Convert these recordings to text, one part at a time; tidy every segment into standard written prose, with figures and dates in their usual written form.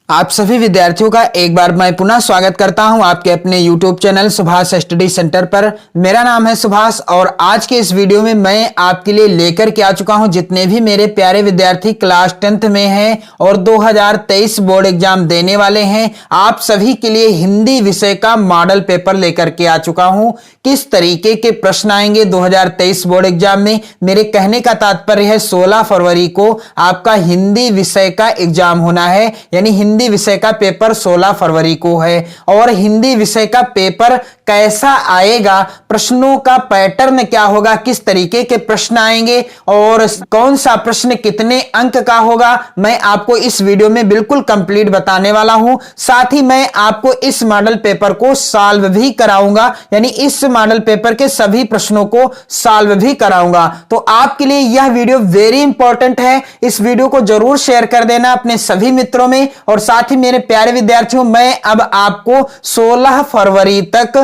आप सभी विद्यार्थियों का एक बार मैं पुनः स्वागत करता हूं आपके अपने YouTube channel Subhash study centre पर। मेरा नाम है सुभाष और आज के इस वीडियो में मैं आपके लिए लेकर के आ चुका हूं जितने भी मेरे प्यारे विद्यार्थी क्लास 10th में हैं और 2023 बोर्ड एग्जाम देने वाले हैं, आप सभी के लिए हिंदी विषय का मॉडल पेपर लेकर के आ चुका हूं। किस तरीके के प्रश्न आएंगे 2023 बोर्ड एग्जाम में, मेरे कहने का तात्पर्य है 16 फरवरी को आपका हिंदी विषय का एग्जाम होना है, यानी हिंदी विषय का पेपर 16 फरवरी को है। और हिंदी विषय का पेपर कैसा आएगा, प्रश्नों का पैटर्न क्या होगा, किस तरीके के प्रश्न आएंगे और कौन सा प्रश्न कितने अंक का होगा, मैं आपको इस वीडियो में बिल्कुल कंप्लीट बताने वाला हूं। साथ ही मैं आपको इस मॉडल पेपर को सॉल्व भी कराऊंगा, यानी इस मॉडल पेपर के सभी प्रश्नों को सॉल्व भी कराऊंगा। तो आपके लिए यह वीडियो वेरी इंपॉर्टेंट है, इस वीडियो को जरूर शेयर कर देना अपने सभी मित्रों में। और साथ ही मेरे प्यारे विद्यार्थियों, मैं अब आपको 16 फरवरी तक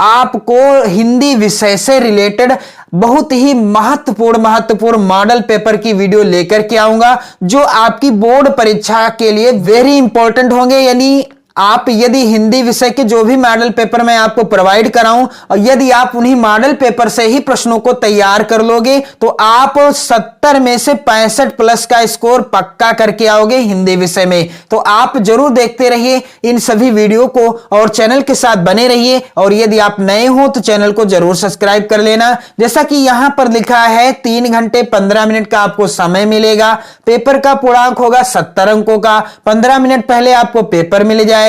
आपको हिंदी विषय से रिलेटेड बहुत ही महत्वपूर्ण मॉडल पेपर की वीडियो लेकर के आऊंगा जो आपकी बोर्ड परीक्षा के लिए वेरी इंपॉर्टेंट होंगे। यानी आप यदि हिंदी विषय के जो भी मॉडल पेपर मैं आपको प्रोवाइड कराऊं और यदि आप उन्हीं मॉडल पेपर से ही प्रश्नों को तैयार कर लोगे तो आप 70 में से 65 प्लस का स्कोर पक्का करके आओगे हिंदी विषय में। तो आप जरूर देखते रहिए इन सभी वीडियो को और चैनल के साथ बने रहिए। और यदि आप नए हो तो चैनल को जरूर सब्सक्राइब कर लेना। जैसा कि यहां पर लिखा है 3 घंटे 15 मिनट का आपको समय मिलेगा। पेपर का पूर्णांक होगा 70 अंकों का। 15 मिनट पहले आपको पेपर मिल जाएगा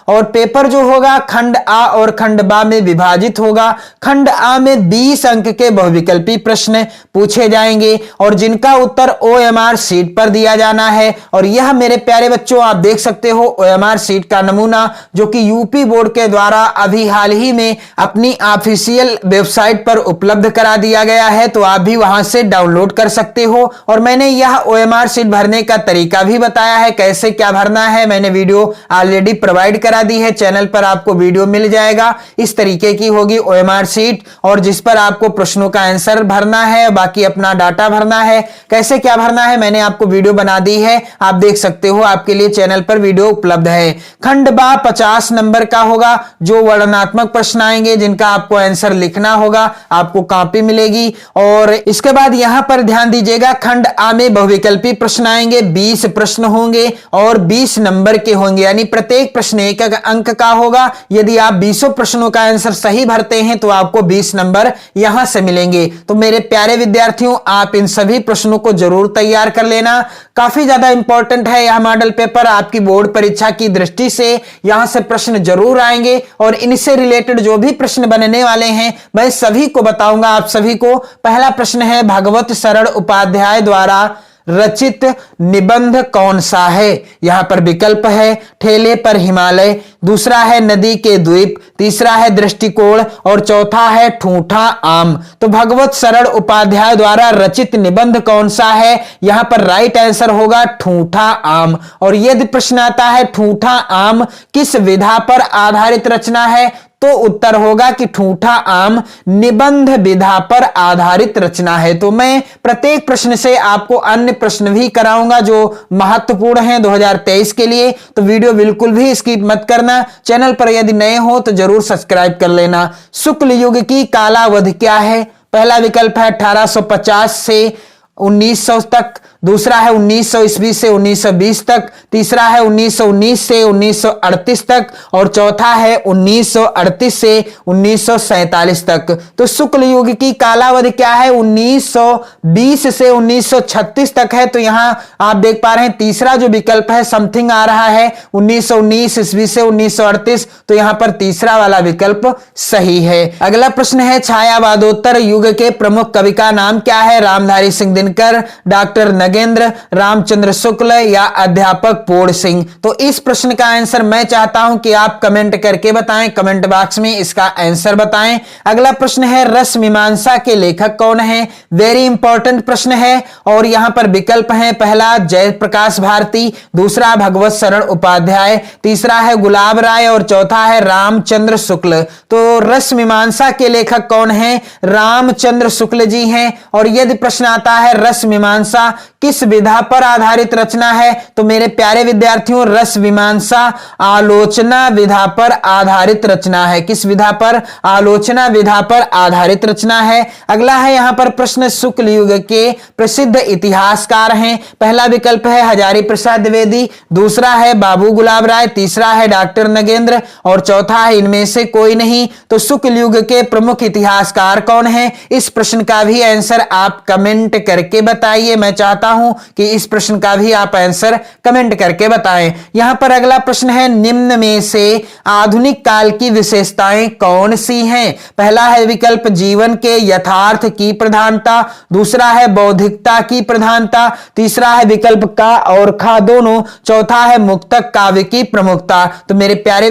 और पेपर जो होगा खंड आ और खंड बा में विभाजित होगा। खंड आ में 20 अंक के बहुविकल्पी प्रश्न पूछे जाएंगे और जिनका उत्तर OMR शीट पर दिया जाना है। और यह मेरे प्यारे बच्चों आप देख सकते हो OMR शीट का नमूना जो कि यूपी बोर्ड के द्वारा अभी हाल ही में अपनी ऑफिशियल वेबसाइट पर उपलब्ध करा दिया गया है, तो आप भी वहां से डाउनलोड कर सकते हो। और मैंने यह OMR शीट भरने का तरीका भी बताया है, कैसे क्या भरना है, मैंने वीडियो ऑलरेडी प्रोवाइड करा दी है, चैनल पर आपको वीडियो मिल जाएगा। इस तरीके की होगी OMR शीट और जिस पर आपको प्रश्नों का आंसर भरना है, बाकी अपना डाटा भरना है, कैसे क्या भरना है मैंने आपको वीडियो बना दी है, आप देख सकते हो, आपके लिए चैनल पर वीडियो उपलब्ध है। खंड बा 50 नंबर का होगा जो वर्णनात्मक प्रश्न आएंगे जिनका आपको आंसर लिखना होगा, आपको कॉपी मिलेगी। और इसके बाद यहां पर ध्यान दीजिएगा खंड आ में बहुविकल्पी प्रश्न आएंगे, 20 प्रश्न होंगे और 20 नंबर के होंगे, यानी प्रत्येक प्रश्न 1 अंक का होगा। यदि आप 20 प्रश्नों का आंसर सही भरते हैं तो आपको 20 नंबर यहां से मिलेंगे। तो मेरे प्यारे विद्यार्थियों, आप इन सभी प्रश्नों को जरूर तैयार कर लेना, काफी ज्यादा इंपॉर्टेंट है यह मॉडल पेपर आपकी बोर्ड परीक्षा की दृष्टि से। यहां से प्रश्न जरूर आएंगे और इनसे रिलेटेड जो भी प्रश्न बनने वाले हैं मैं सभी को बताऊंगा आप सभी को। पहला प्रश्न है भगवत शरण उपाध्याय द्वारा रचित निबंध कौन सा है। यहां पर विकल्प है ठेले पर हिमालय, दूसरा है नदी के द्वीप, तीसरा है दृष्टिकोण और चौथा है ठूठा आम। तो भगवत शरण उपाध्याय द्वारा रचित निबंध कौन सा है, यहां पर राइट आंसर होगा ठूठा आम। और यदि प्रश्न आता है ठूठा आम किस विधा पर आधारित रचना है, तो उत्तर होगा कि ठूठा आम निबंध विधा पर आधारित रचना है। तो मैं प्रत्येक प्रश्न से आपको अन्य प्रश्न भी कराऊंगा जो महत्वपूर्ण हैं 2023 के लिए, तो वीडियो बिल्कुल भी स्किप मत करना। चैनल पर यदि नए हो तो जरूर सब्सक्राइब कर लेना। शुक्ल युग की कालावधि क्या है, पहला विकल्प है 1850 से 1900 तक, दूसरा है 1900 ईस्वी से 1920 तक, तीसरा है 1919 से 1938 तक और चौथा है 1938 से 1947 तक। तो शुक्ल युग की कालावधि क्या है, 1920 से 1936 तक है। तो यहां आप देख पा रहे हैं तीसरा जो विकल्प है समथिंग आ रहा है 1919 ईस्वी से 1938, तो यहां पर तीसरा वाला विकल्प सही है। अगला प्रश्न है छायावादोत्तर युग के प्रमुख कवि का नाम क्या है, रामधारी सिंह दिनकर, डॉक्टर नगेंद्र, रामचंद्र शुक्ल या अध्यापक पूर्ण सिंह। तो इस प्रश्न का आंसर मैं चाहता हूं कि आप कमेंट करके बताएं, कमेंट बॉक्स में इसका आंसर बताएं। अगला प्रश्न है रस मीमांसा के लेखक कौन है, वेरी इंपॉर्टेंट प्रश्न है और यहां पर विकल्प है पहला जयप्रकाश भारती, दूसरा भगवत शरण उपाध्याय, तीसरा है गुलाब राय और चौथा है रामचंद्र शुक्ल। तो रस मीमांसा के लेखक कौन है, रामचंद्र शुक्ल जी हैं। और यदि प्रश्न आता है रस मीमांसा किस विधा पर आधारित रचना है? तो मेरे प्यारे विद्यार्थियों, रस मीमांसा आलोचना विधा पर आधारित रचना है। किस विधा पर? आलोचना विधा पर आधारित रचना है। अगला है यहां पर प्रश्न, शुक्ल युग के प्रसिद्ध इतिहासकार हैं। पहला विकल्प है हजारी प्रसाद द्विवेदी, दूसरा है बाबू गुलाब राय, तीसरा है डॉक्टर नगेंद्र और चौथा है इनमें से कोई नहीं। तो शुक्ल युग के प्रमुख इतिहासकार कौन है? इस प्रश्न का भी आंसर आप कमेंट करके बताइए। मैं चाहता हूं कि इस प्रश्न का भी आप आंसर कमेंट करके बताएं। यहां पर अगला प्रश्न है, निम्न में से आधुनिक काल की विशेषताएं कौन सी हैं? पहला है विकल्प जीवन के यथार्थ की प्रधानता, दूसरा है बौद्धिकता की प्रधानता, तीसरा है विकल्प का और खा दोनों, चौथा है मुक्तक काव्य की प्रमुखता। तो मेरे प्यारे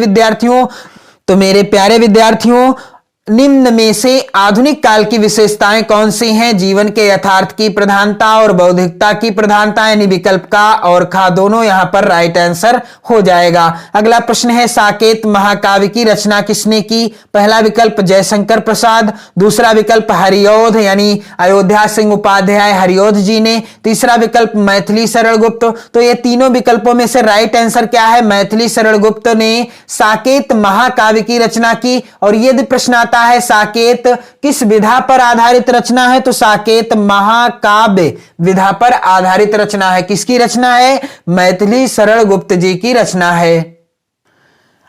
विद्यार्थियों, निम्न में से आधुनिक काल की विशेषताएं कौन सी हैं? जीवन के यथार्थ की प्रधानता और बौद्धिकता की प्रधानता, यानी विकल्प का और खा दोनों यहां पर राइट आंसर हो जाएगा। अगला प्रश्न है, साकेत महाकाव्य की रचना किसने की? पहला विकल्प जयशंकर प्रसाद, दूसरा विकल्प हरिऔध यानी अयोध्या सिंह उपाध्याय हरिऔध जी ने, तीसरा विकल्प मैथिली शरण गुप्त। तो ये तीनों विकल्पों में से राइट आंसर क्या है? मैथिली शरण गुप्त ने साकेत महाकाव्य की रचना की। और यदि प्रश्न है साकेत किस विधा पर आधारित रचना है? तो साकेत महाकाव्य विधा पर आधारित रचना है। किसकी रचना है? मैथिली शरण गुप्त जी की रचना है।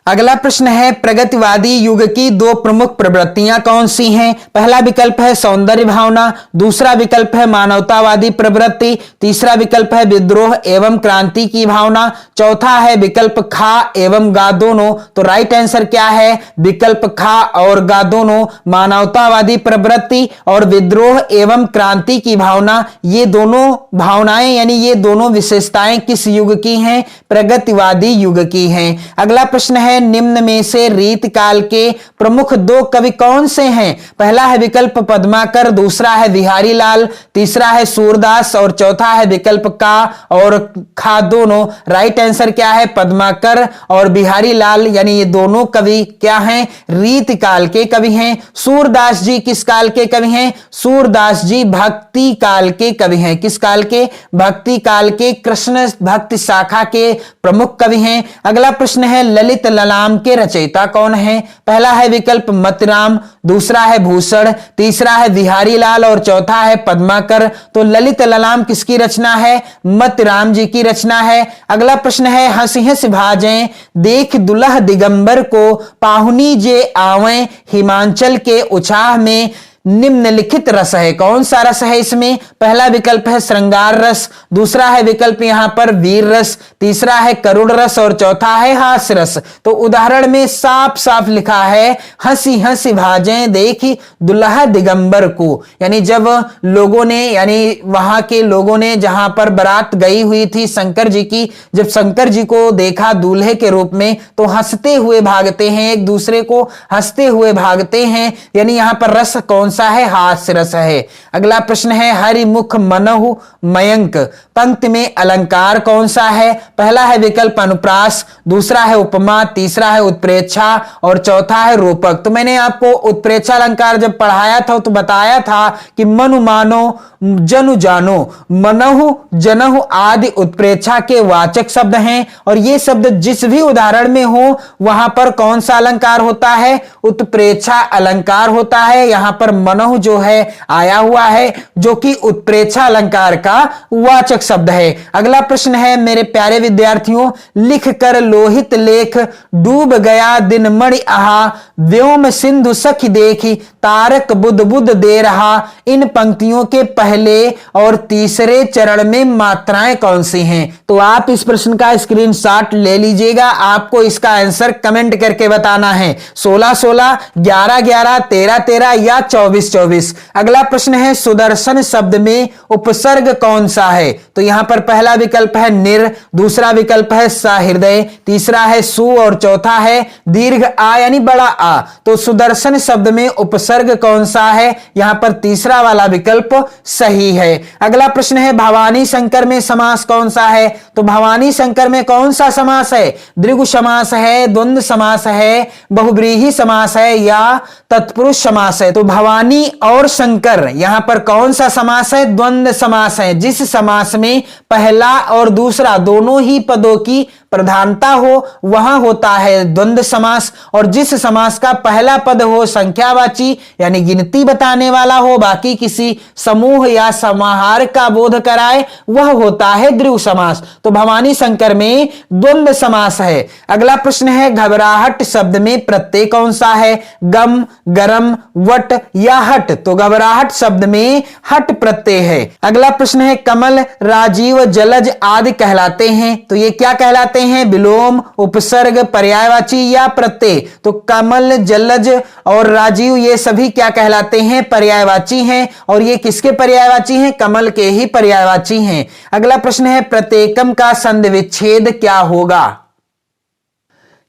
अगला प्रश्न है, प्रगतिवादी युग की दो प्रमुख प्रवृत्तियां कौन सी हैं? पहला विकल्प है सौंदर्य भावना, दूसरा विकल्प है मानवतावादी प्रवृत्ति, तीसरा विकल्प है विद्रोह एवं क्रांति की भावना, चौथा है विकल्प खा एवं गा दोनों। तो राइट आंसर क्या है? विकल्प खा और गा दोनों, मानवतावादी प्रवृत्ति और विद्रोह एवं क्रांति की भावना। ये दोनों भावनाएं यानी ये दोनों विशेषताएं किस युग की हैं? प्रगतिवादी युग की हैं। अगला प्रश्न है, निम्न में से रीतकाल के प्रमुख दो कवि कौन से हैं? पहला है विकल्प पद्माकर, दूसरा है बिहारी लाल, तीसरा है सूरदास और चौथा है विकल्प का और खा दोनों। राइट आंसर क्या है? पद्माकर और बिहारी लाल, यानी ये दोनों कवि क्या हैं? रीतकाल के कवि हैं। सूरदास जी किस काल के कवि हैं? सूरदास जी भक्ति काल के कवि हैं। किस काल के? भक्ति काल के, कृष्ण भक्ति शाखा के प्रमुख कवि हैं। अगला प्रश्न है, ललित ललाम के रचयिता कौन है? पहला है विकल्प मतिराम, दूसरा है भूषण, तीसरा है बिहारी लाल और चौथा है पद्माकर। तो ललित ललाम किसकी रचना है? मतिराम जी की रचना है। अगला प्रश्न है, हंसी हंसी भाजें देख दुल्हा दिगंबर को पाहुनी जे आवें हिमाचल के उछाह में, निम्नलिखित रस है। कौन सा रस है इसमें? पहला विकल्प है श्रृंगार रस, दूसरा है विकल्प यहां पर वीर रस, तीसरा है करुण रस और चौथा है हास्य रस। तो उदाहरण में साफ साफ लिखा है, हंसी हंसी भाजें देखी दुल्हा दिगंबर को, यानी जब लोगों ने यानी वहां के लोगों ने जहां पर बारात गई हुई थी शंकर जी की, जब शंकर जी को देखा दूल्हे के रूप में तो हंसते हुए भागते हैं, एक दूसरे को हंसते हुए भागते हैं, यानी यहां पर रस कौन सा है? हास्य रस है। अगला प्रश्न है, हरिमुख मनहु मयंक पंक्ति में अलंकार कौन सा है? पहला है विकल्प अनुप्रास, दूसरा है उपमा, तीसरा है उत्प्रेक्षा और चौथा है रूपक। तो मैंने आपको उत्प्रेक्षा अलंकार जब पढ़ाया था तो बताया था कि मनु मानो जनु जानो, मनहु जनहु आदि उत्प्रेक्षा के वाचक शब्द हैं और ये शब्द जिस भी उदाहरण में हो वहां पर कौन सा अलंकार होता है? उत्प्रेक्षा अलंकार होता है। यहां पर मनहु जो है आया हुआ है जो कि उत्प्रेक्षा अलंकार का वाचक शब्द है। अगला प्रश्न है, मेरे प्यारे विद्यार्थियों, लिख कर लोहित लेख डूब गया दिन मणि आहा, व्योम सिंधु सखी देखी तारक बुध बुध दे रहा। इन पंक्तियों के पहले और तीसरे चरण में मात्राएं कौन सी हैं? तो आप इस प्रश्न का स्क्रीनशॉट ले लीजिएगा, आपको इसका आंसर कमेंट करके बताना है। 16-16, 11-11, 13-13 या 24-24। अगला प्रश्न है, सुदर्शन शब्द में उपसर्ग कौन सा है? तो यहां पर पहला विकल्प है निर, दूसरा विकल्प है सहृदय, तीसरा है सु और चौथा है दीर्घ आ यानी बड़ा आ। तो सुदर्शन शब्द में उपसर्ग कौन सा है? यहां पर तीसरा वाला विकल्प सही है। अगला प्रश्न है, भवानी शंकर में समास कौन सा है? तो भवानी शंकर में कौन सा समास है? द्विगु समास है, द्वंद्व समास है, बहुब्रीहि समास है या तत्पुरुष समास है? तो भवानी भवानी और शंकर, यहां पर कौन सा समास है? द्वंद्व समास है। जिस समास में पहला और दूसरा दोनों ही पदों की प्रधानता हो वहां होता है द्वंद्व समास, और जिस समास का पहला पद हो संख्यावाची यानी गिनती बताने वाला हो, बाकी किसी समूह या समाहार का बोध कराए, वह होता है द्विगु समास। तो भवानी शंकर में द्वंद्व समास है। अगला प्रश्न है, घबराहट शब्द में प्रत्यय कौन सा है? गम, गरम, वट या हट? तो घबराहट शब्द में हट प्रत्यय है। अगला प्रश्न है, कमल, राजीव, जलज आदि कहलाते हैं, तो ये क्या कहलाते हैं? विलोम, उपसर्ग, पर्यायवाची या प्रत्यय? तो कमल, जलज और राजीव ये सभी क्या कहलाते हैं? पर्यायवाची हैं। और ये किसके पर्यायवाची हैं? कमल के ही पर्यायवाची हैं। अगला प्रश्न है, प्रत्येकम का संधि विच्छेद क्या होगा?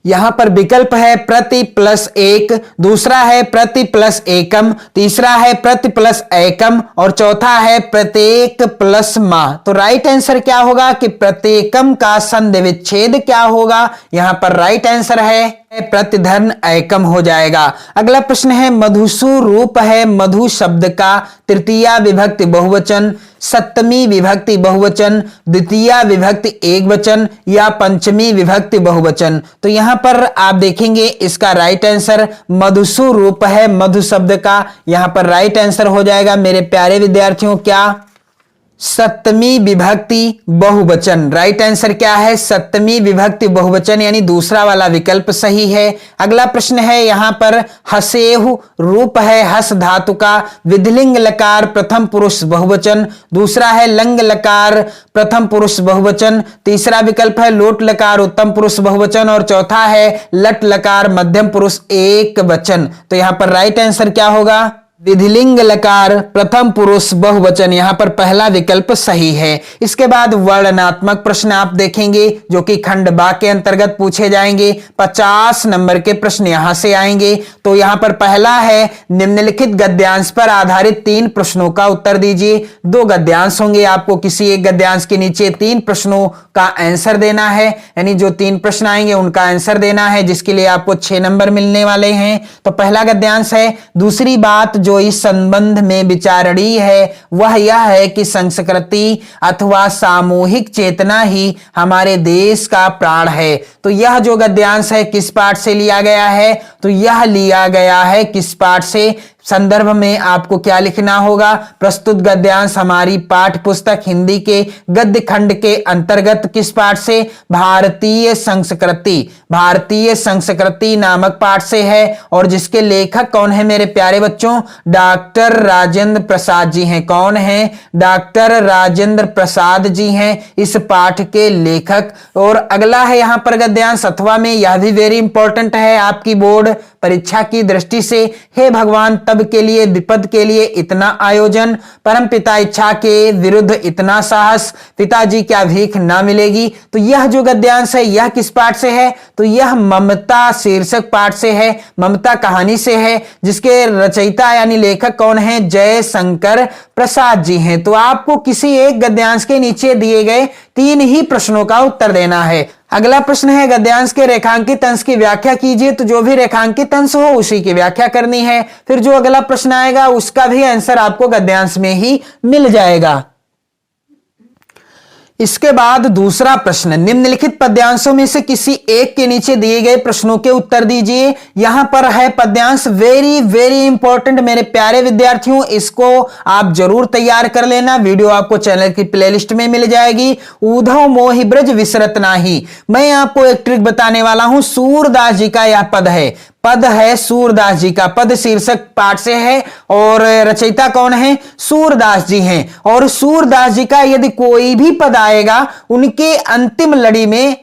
यहां पर विकल्प है प्रति प्लस एक, दूसरा है प्रति प्लस एकम, तीसरा है प्रति प्लस एकम और चौथा है प्रत्येक प्लस मा। तो राइट आंसर क्या होगा कि प्रत्येकम का संधि विच्छेद क्या होगा? यहां पर राइट आंसर है प्रतिधन एकम हो जाएगा। अगला प्रश्न है, मधुसु रूप है मधु शब्द का तृतीया विभक्ति बहुवचन, सप्तमी विभक्ति बहुवचन, द्वितीया विभक्ति एकवचन या पंचमी विभक्ति बहुवचन? तो यहां पर आप देखेंगे इसका राइट आंसर मधुसु रूप है मधु शब्द का, यहां पर राइट आंसर हो जाएगा मेरे प्यारे विद्यार्थियों क्या? सप्तमी विभक्ति बहुवचन। राइट आंसर क्या है? सप्तमी विभक्ति बहुवचन यानी दूसरा वाला विकल्प सही है। अगला प्रश्न है यहां पर, हसेहु रूप है हस धातु का विधिलिंग लकार प्रथम पुरुष बहुवचन, दूसरा है लंग लकार प्रथम पुरुष बहुवचन, तीसरा विकल्प है लोट लकार उत्तम पुरुष बहुवचन और चौथा है लट लकार मध्यम पुरुष एक वचन। तो यहां पर राइट आंसर क्या होगा? विधिलिंग लकार प्रथम पुरुष बहुवचन, यहां पर पहला विकल्प सही है। इसके बाद वर्णनात्मक प्रश्न आप देखेंगे जो कि खंड बा के अंतर्गत पूछे जाएंगे। 50 नंबर के प्रश्न यहां से आएंगे। तो यहां पर पहला है, निम्नलिखित गद्यांश पर आधारित 3 प्रश्नों का उत्तर दीजिए। 2 गद्यांश होंगे, आपको किसी एक गद्यांश के नीचे 3 प्रश्नों का आंसर देना है, यानी जो 3 प्रश्न आएंगे उनका आंसर देना है, जिसके लिए आपको 6 नंबर मिलने वाले हैं। तो पहला गद्यांश है, दूसरी बात जो इस संबंध में विचारणीय है वह यह है कि संस्कृति अथवा सामूहिक चेतना ही हमारे देश का प्राण है। तो यह जो गद्यांश है किस पाठ से लिया गया है? तो यह लिया गया है किस पाठ से? संदर्भ में आपको क्या लिखना होगा? प्रस्तुत गद्यांश हमारी पाठ्य पुस्तक हिंदी के गद्य खंड के अंतर्गत किस पाठ से? भारतीय संस्कृति, भारतीय संस्कृति नामक पाठ से है। और जिसके लेखक कौन है मेरे प्यारे बच्चों? डॉक्टर राजेंद्र प्रसाद जी हैं। कौन है? डॉक्टर राजेंद्र प्रसाद जी हैं इस पाठ के लेखक। और अगला है यहां पर गद्यांश अथवा में, यह भी वेरी इंपॉर्टेंट है आपकी बोर्ड परीक्षा की दृष्टि से। हे भगवान, तब के लिए विपद के लिए इतना आयोजन, परम पिता इच्छा के विरुद्ध इतना साहस, पिताजी क्या भीख ना मिलेगी। तो यह जो गद्यांश है यह किस पाठ से है? तो यह ममता शीर्षक पाठ से है, ममता कहानी से है, जिसके रचयिता यानी लेखक कौन है? जयशंकर प्रसाद जी हैं। तो आपको किसी एक गद्यांश के नीचे दिए गए 3 ही प्रश्नों का उत्तर देना है। अगला प्रश्न है, गद्यांश के रेखांकित अंश की व्याख्या कीजिए। तो जो भी रेखांकित अंश हो उसी की व्याख्या करनी है। फिर जो अगला प्रश्न आएगा उसका भी आंसर आपको गद्यांश में ही मिल जाएगा। इसके बाद दूसरा प्रश्न, निम्नलिखित पद्यांशों में से किसी एक के नीचे दिए गए प्रश्नों के उत्तर दीजिए। यहां पर है पद्यांश वेरी वेरी इंपॉर्टेंट मेरे प्यारे विद्यार्थियों, इसको आप जरूर तैयार कर लेना। वीडियो आपको चैनल की प्लेलिस्ट में मिल जाएगी। ऊधव मोहि ब्रज विसरत नाही, मैं आपको एक ट्रिक बताने वाला हूं। सूरदास जी का यह पद है, पद है सूरदास जी का, पद शीर्षक पाठ से है और रचयिता कौन है? सूरदास जी हैं। और सूरदास जी का यदि कोई भी पद आएगा उनके अंतिम लड़ी में,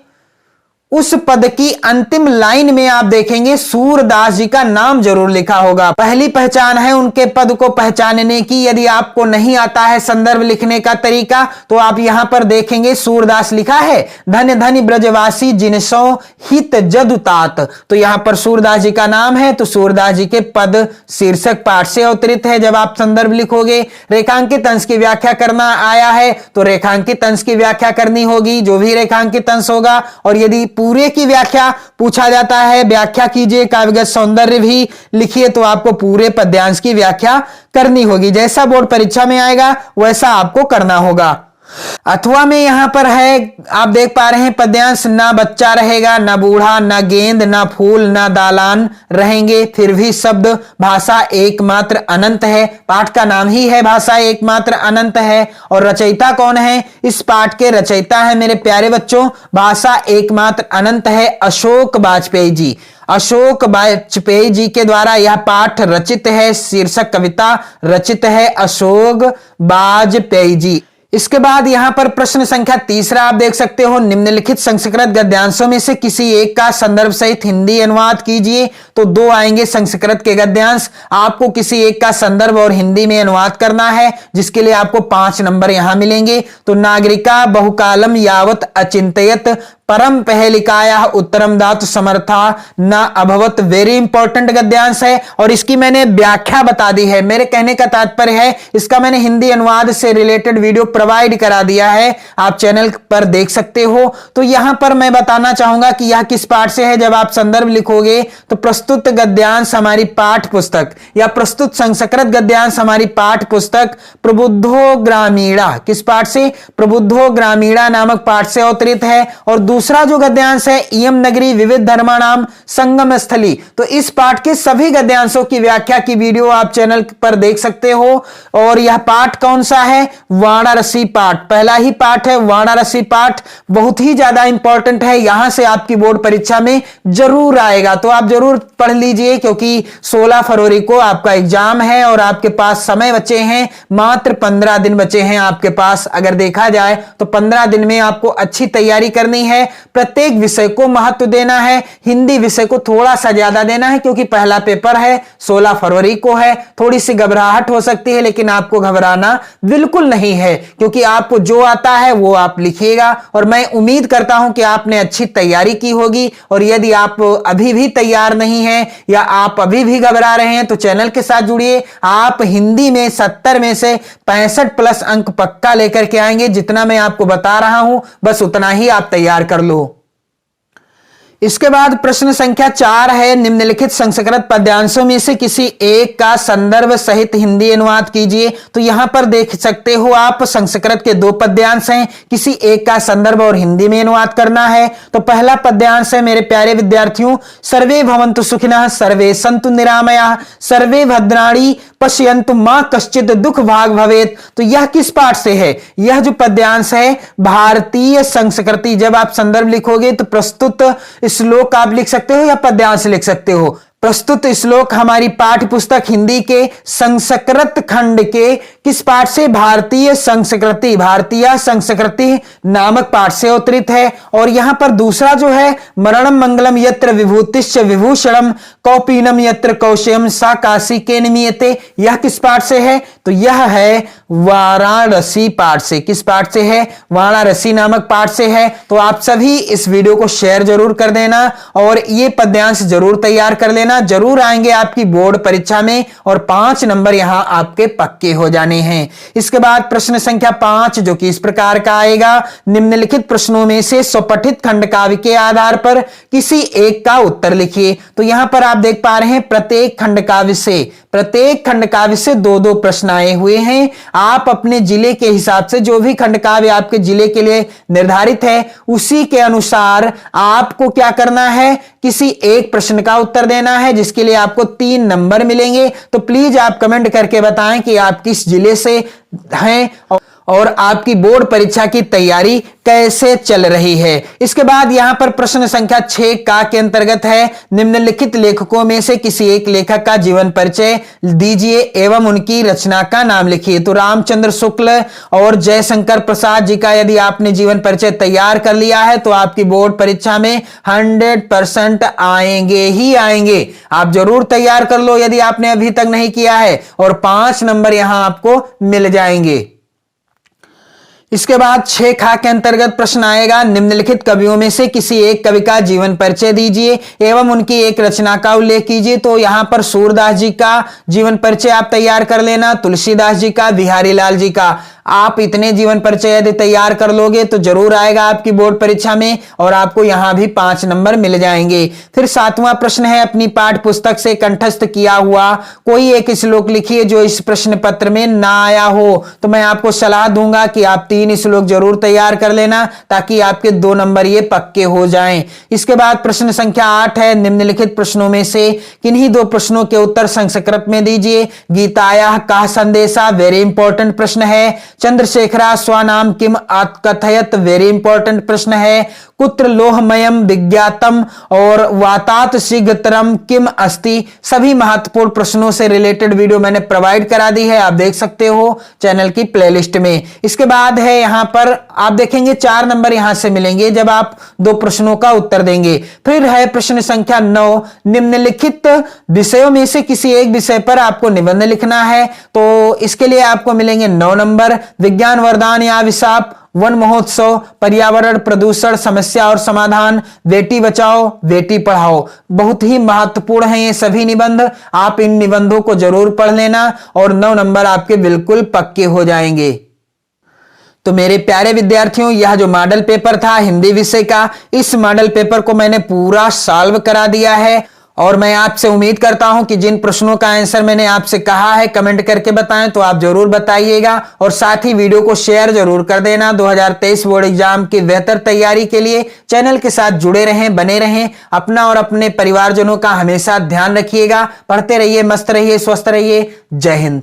उस पद की अंतिम लाइन में आप देखेंगे सूरदास जी का नाम जरूर लिखा होगा। पहली पहचान है उनके पद को पहचानने की। यदि आपको नहीं आता है संदर्भ लिखने का तरीका तो आप यहां पर देखेंगे सूरदास लिखा है, धन्य धन्य ब्रजवासी जिनसो हित जदुतात। तो यहां पर सूरदास जी का नाम है, तो सूरदास जी के पद शीर्षक पाठ से अवतरित है। जब आप संदर्भ लिखोगे, रेखांकित अंश की व्याख्या करना आया है तो रेखांकित अंश की व्याख्या करनी होगी, जो भी रेखांकित अंश होगा। और यदि पूरे की व्याख्या पूछा जाता है, व्याख्या कीजिए, काव्यगत सौंदर्य भी लिखिए, तो आपको पूरे पद्यांश की व्याख्या करनी होगी। जैसा बोर्ड परीक्षा में आएगा वैसा आपको करना होगा। अथवा में यहां पर है, आप देख पा रहे हैं पद्यांश, ना बच्चा रहेगा, ना बूढ़ा, ना गेंद, ना फूल, ना दालान रहेंगे, फिर भी शब्द भाषा एकमात्र अनंत है। पाठ का नाम ही है भाषा एकमात्र अनंत है। और रचयिता कौन है? इस पाठ के रचयिता है मेरे प्यारे बच्चों, भाषा एकमात्र अनंत है, अशोक वाजपेयी जी। अशोक वाजपेयी जी के द्वारा यह पाठ रचित है। शीर्षक कविता रचित है अशोक वाजपेयी जी। इसके बाद यहां पर प्रश्न संख्या तीसरा आप देख सकते हो, निम्नलिखित संस्कृत गद्यांशों में से किसी एक का संदर्भ सहित हिंदी अनुवाद कीजिए। तो दो आएंगे संस्कृत के गद्यांश, आपको किसी एक का संदर्भ और हिंदी में अनुवाद करना है, जिसके लिए आपको 5 नंबर यहां मिलेंगे। तो नागरिका बहुकालम यावत अचिंतयत परम पहेलिकाया उत्तरम दातु समर्था न अभवत, वेरी इंपॉर्टेंट गद्यांश है और इसकी मैंने व्याख्या बता दी है। मेरे कहने का तात्पर्य है इसका मैंने हिंदी अनुवाद से रिलेटेड वीडियो प्रोवाइड करा दिया है, आप चैनल पर देख सकते हो। तो यहां पर मैं बताना चाहूंगा कि यह किस पाठ से है। जब आप संदर्भ लिखोगे तो प्रस्तुत गद्यांश हमारी पाठ पुस्तक या प्रस्तुत संस्कृत गद्यांश हमारी पाठ पुस्तक प्रबुद्धो ग्रामीणा, किस पाठ से? प्रबुद्धो ग्रामीणा नामक पाठ से अवतरित है। और दूसरा जो गद्यांश है इयम नगरी विविध धर्माणाम संगम स्थली, तो इस पाठ के सभी गद्यांशों की व्याख्या की वीडियो आप चैनल पर देख सकते हो। और यह पाठ कौन सा है? वाराणसी पाठ, पहला ही पाठ है वाराणसी पाठ, बहुत ही ज्यादा इंपॉर्टेंट है, यहां से आपकी बोर्ड परीक्षा में जरूर आएगा, तो आप जरूर पढ़ लीजिए क्योंकि 16 फरवरी को आपका एग्जाम है और आपके पास समय बचे हैं, मात्र 15 दिन बचे हैं आपके पास। अगर देखा जाए तो 15 दिन में आपको अच्छी तैयारी करनी है, प्रत्येक विषय को महत्व देना है। हिंदी विषय को थोड़ा सा ज्यादा देना है क्योंकि पहला पेपर है, 16 फरवरी को है, थोड़ी सी घबराहट हो सकती है, लेकिन आपको घबराना बिल्कुल नहीं है क्योंकि आपको जो आता है वो आप लिखिएगा। और मैं उम्मीद करता हूं कि आपने अच्छी तैयारी की होगी। और यदि आप अभी भी तैयार नहीं हैं या आप अभी भी घबरा रहे हैं तो चैनल के साथ जुड़िए, आप हिंदी में 70 में से 65 प्लस अंक पक्का लेकर के आएंगे। जितना मैं आपको बता रहा हूं बस उतना ही आप तैयार कर लो। इसके बाद प्रश्न संख्या 4 है, निम्नलिखित संस्कृत पद्यांशों में से किसी एक का संदर्भ सहित हिंदी अनुवाद कीजिए। तो यहां पर देख सकते हो आप संस्कृत के 2 पद्यांश हैं, किसी एक का संदर्भ और हिंदी में अनुवाद करना है। तो पहला पद्यांश है मेरे प्यारे विद्यार्थियों, सर्वे भवन्तु सुखिनः सर्वे सन्तु निरामयाः सर्वे भद्राणि पश्यन्तु मां कश्चित् दुख भाग भवेत्। तो यह किस पाठ से है? यह जो पद्यांश है भारतीय संस्कृति, जब आप संदर्भ लिखोगे तो प्रस्तुत श्लोक आप लिख सकते हो या पद्यांश लिख सकते हो। प्रस्तुत श्लोक हमारी पाठ्य पुस्तक हिंदी के संस्कृत खंड के किस पाठ से? भारतीय संस्कृति, भारतीय संस्कृति नामक पाठ से अवतरित है। और यहां पर दूसरा जो है, मरणम मंगलम यत्र विभूतिश्च विभूषणम कौपीनम यत्र कौशयम सा काशी के निमियते, यह किस पाठ से है? तो यह है वाराणसी पाठ से। किस पाठ से है? वाराणसी नामक पाठ से है। तो आप सभी इस वीडियो को शेयर जरूर कर देना और ये पद्यांश जरूर तैयार कर लेना, जरूर आएंगे आपकी बोर्ड परीक्षा में और 5 नंबर यहां आपके पक्के हो जाने हैं। इसके बाद प्रश्न संख्या 5 जो कि इस प्रकार का आएगा, निम्नलिखित प्रश्नों में से स्वपठित खंड काव्य के आधार पर किसी एक का उत्तर लिखिए। तो यहां पर आप देख पा रहे हैं प्रत्येक खंड काव्य से 2-2 प्रश्न आए हुए हैं। आप अपने जिले के हिसाब से जो भी खंड काव्य आपके जिले के लिए निर्धारित है उसी के अनुसार आपको क्या करना है, किसी एक प्रश्न का उत्तर देना है, जिसके लिए आपको 3 नंबर मिलेंगे। तो प्लीज आप कमेंट करके बताएं कि आप किस जिले से हैं और आपकी बोर्ड परीक्षा की तैयारी कैसे चल रही है। इसके बाद यहां पर प्रश्न संख्या 6 का के अंतर्गत है, निम्नलिखित लेखकों में से किसी एक लेखक का जीवन परिचय दीजिए एवं उनकी रचना का नाम लिखिए। तो रामचंद्र शुक्ल और जयशंकर प्रसाद जी का यदि आपने जीवन परिचय तैयार कर लिया है तो आपकी बोर्ड परीक्षा में 100% आएंगे ही आएंगे। आप जरूर तैयार कर लो यदि आपने अभी तक नहीं किया है और 5 नंबर यहां आपको मिल जाएंगे। इसके बाद 6 खा के अंतर्गत प्रश्न आएगा, निम्नलिखित कवियों में से किसी एक कवि का जीवन परिचय दीजिए एवं उनकी एक रचना का उल्लेख कीजिए। तो यहां पर सूरदास जी का जीवन परिचय आप तैयार कर लेना, तुलसीदास जी का, बिहारी लाल जी का। आप इतने जीवन परिचय यदि तैयार कर लोगे तो जरूर आएगा आपकी बोर्ड परीक्षा में और आपको यहां भी 5 नंबर मिल जाएंगे। फिर 7वां प्रश्न है, अपनी पाठ्य पुस्तक से कंठस्थ किया हुआ कोई एक श्लोक लिखिए जो इस प्रश्न पत्र में ना आया हो। तो मैं आपको सलाह दूंगा कि आप 3 श्लोक जरूर तैयार कर लेना ताकि आपके 2 नंबर ये पक्के हो जाएं। इसके बाद प्रश्न संख्या 8 है, निम्नलिखित प्रश्नों में से किन्हीं 2 प्रश्नों के उत्तर संस्कृत में दीजिए। गीतायाः कः संदेशः, वेरी इंपॉर्टेंट प्रश्न है। चंद्रशेखरा स्वनाम किम कथयत, वेरी इंपॉर्टेंट प्रश्न है। कुत्र लोहमयम विज्ञातम और वातात शीघ्रतरम किम अस्ति, सभी महत्वपूर्ण प्रश्नों से रिलेटेड वीडियो मैंने प्रोवाइड करा दी है, आप देख सकते हो चैनल की प्लेलिस्ट में। इसके बाद है यहां पर आप देखेंगे 4 नंबर यहां से मिलेंगे जब आप 2 प्रश्नों का उत्तर देंगे। फिर है प्रश्न संख्या 9, निम्नलिखित विषयों में से किसी एक विषय पर आपको निबंध लिखना है, तो इसके लिए आपको मिलेंगे 9 नंबर। विज्ञान वरदान या अभिशाप, वन महोत्सव, पर्यावरण प्रदूषण समस्या और समाधान, बेटी बचाओ बेटी पढ़ाओ। बहुत ही महत्वपूर्ण है ये सभी निबंध, आप इन निबंधों को जरूर पढ़ लेना और 9 नंबर आपके बिल्कुल पक्के हो जाएंगे। तो मेरे प्यारे विद्यार्थियों, यह जो मॉडल पेपर था हिंदी विषय का, इस मॉडल पेपर को मैंने पूरा सॉल्व करा दिया है और मैं आपसे उम्मीद करता हूं कि जिन प्रश्नों का आंसर मैंने आपसे कहा है कमेंट करके बताएं, तो आप जरूर बताइएगा और साथ ही वीडियो को शेयर जरूर कर देना। 2023 बोर्ड एग्जाम की बेहतर तैयारी के लिए चैनल के साथ जुड़े रहें, बने रहें। अपना और अपने परिवारजनों का हमेशा ध्यान रखिएगा। पढ़ते रहिए, मस्त रहिए, स्वस्थ रहिए। जय हिंद।